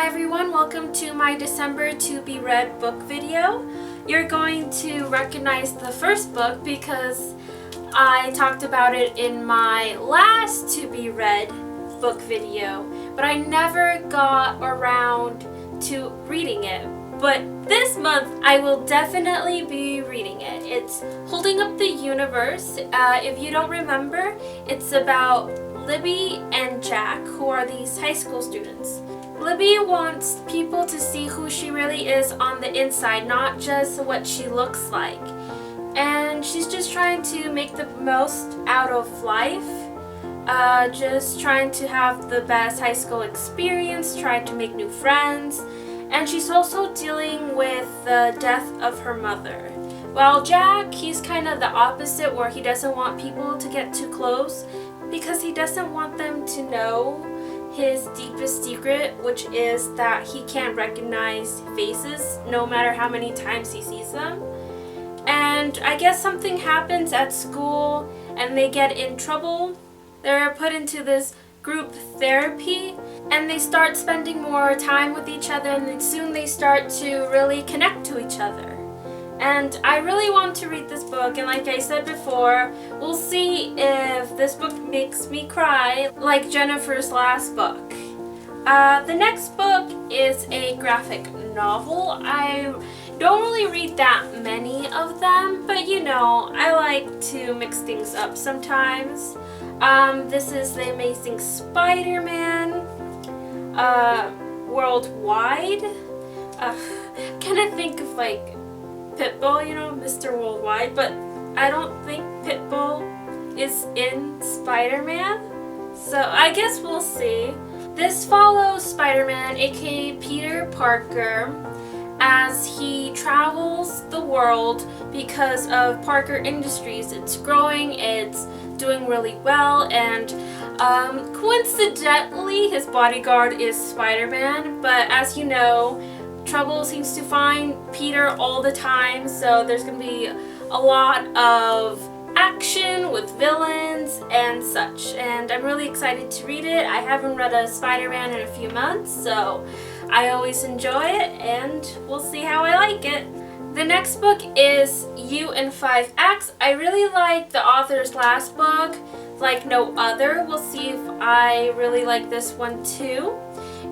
Hi everyone, welcome to my December to be read book video. You're going to recognize the first book because I talked about it in my last to be read book video, but I never got around to reading it. But this month I will definitely be reading it. It's Holding Up the Universe. If you don't remember, it's about Libby and Jack, who are these high school students. Libby wants people to see who she really is on the inside, not just what she looks like. And she's just trying to make the most out of life, just trying to have the best high school experience, trying to make new friends, and she's also dealing with the death of her mother. While Jack, he's kind of the opposite, where he doesn't want people to get too close because he doesn't want them to know his deepest secret, which is that he can't recognize faces no matter how many times he sees them. And I guess something happens at school and they get in trouble. They're put into this group therapy and they start spending more time with each other, and then soon they start to really connect to each other. And I really want to read this book, and like I said before, we'll see if this book makes me cry like Jennifer's last book. The next book is a graphic novel. I don't really read that many of them, but you know, I like to mix things up sometimes. This is The Amazing SpiderMan Worldwide. Can I think of like Poeppel, you know, Mr. Worldwide, but I don't think Poeppel is in Spider-Man, so I guess we'll see. This follows Spider-Man, aka Peter Parker, as he travels the world because of Parker Industries. It's growing, it's doing really well, and coincidentally his bodyguard is Spider-Man, but as you know, trouble seems to find Peter all the time, so there's going to be a lot of action with villains and such, and I'm really excited to read it. I haven't read a Spider-Man in a few months, so I always enjoy it, and we'll see how I like it. The next book is You in 5 Acts. I really like the author's last book, like no other. We'll see if I really like this one too.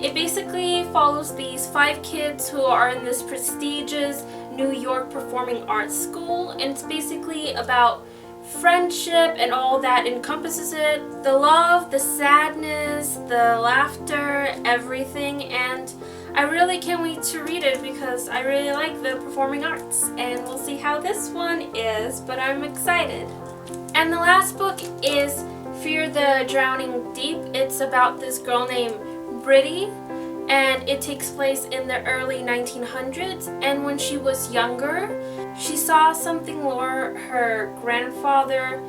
It basically follows these 5 kids who are in this prestigious New York performing arts school, and it's basically about friendship and all that encompasses it. The love, the sadness, the laughter, everything, and I really can't wait to read it because I really like the performing arts, and we'll see how this one is, but I'm excited. And the last book is Fear the Drowning Deep. It's about this girl named Brittany, and it takes place in the early 1900s, and when she was younger she saw something lure her grandfather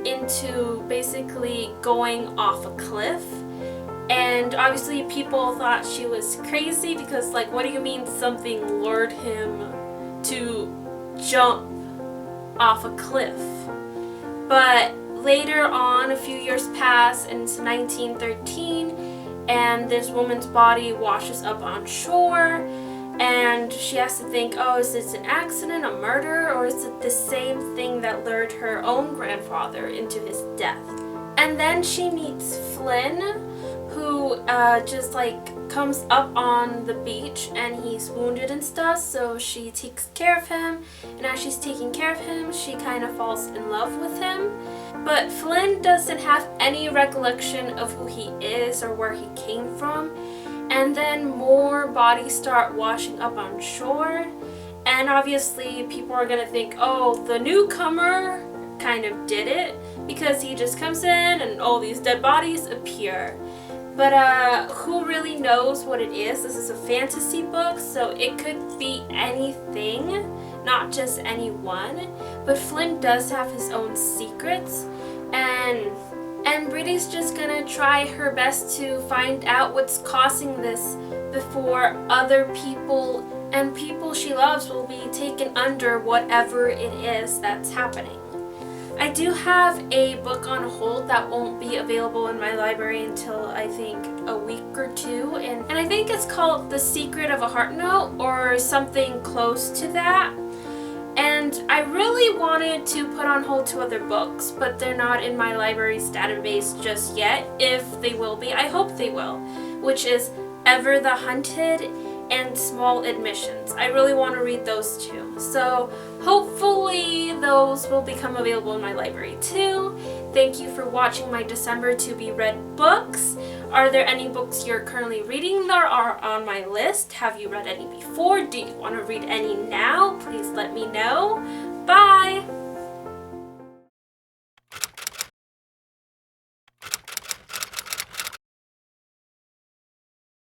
into basically going off a cliff, and obviously people thought she was crazy because, like, what do you mean something lured him to jump off a cliff? But later on, a few years pass and it's 1913, and this woman's body washes up on shore, and she has to think, oh, is this an accident, a murder, or is it the same thing that lured her own grandfather into his death? And then she meets Flynn, who just like comes up on the beach, and he's wounded and stuff, so she takes care of him, and as she's taking care of him she kind of falls in love with him. But Flynn doesn't have any recollection of who he is or where he came from, and then more bodies start washing up on shore, and obviously people are gonna think, oh, the newcomer kind of did it because he just comes in and all these dead bodies appear. But who really knows what it is? This is a fantasy book, so it could be anything, not just anyone. But Flynn does have his own secrets, and Brittany's just gonna try her best to find out what's causing this before other people and people she loves will be taken under whatever it is that's happening. I do have a book on hold that won't be available in my library until I think a week or two, and I think it's called The Secret of a Heart Note or something close to that. And I really wanted to put on hold 2 other books, but they're not in my library's database just yet. If they will be, I hope they will, which is Ever the Hunted and Small Admissions. I really want to read those 2. So hopefully those will become available in my library too. Thank you for watching my December to be read books. Are there any books you're currently reading that are on my list? Have you read any before? Do you want to read any now? Please let me know. Bye!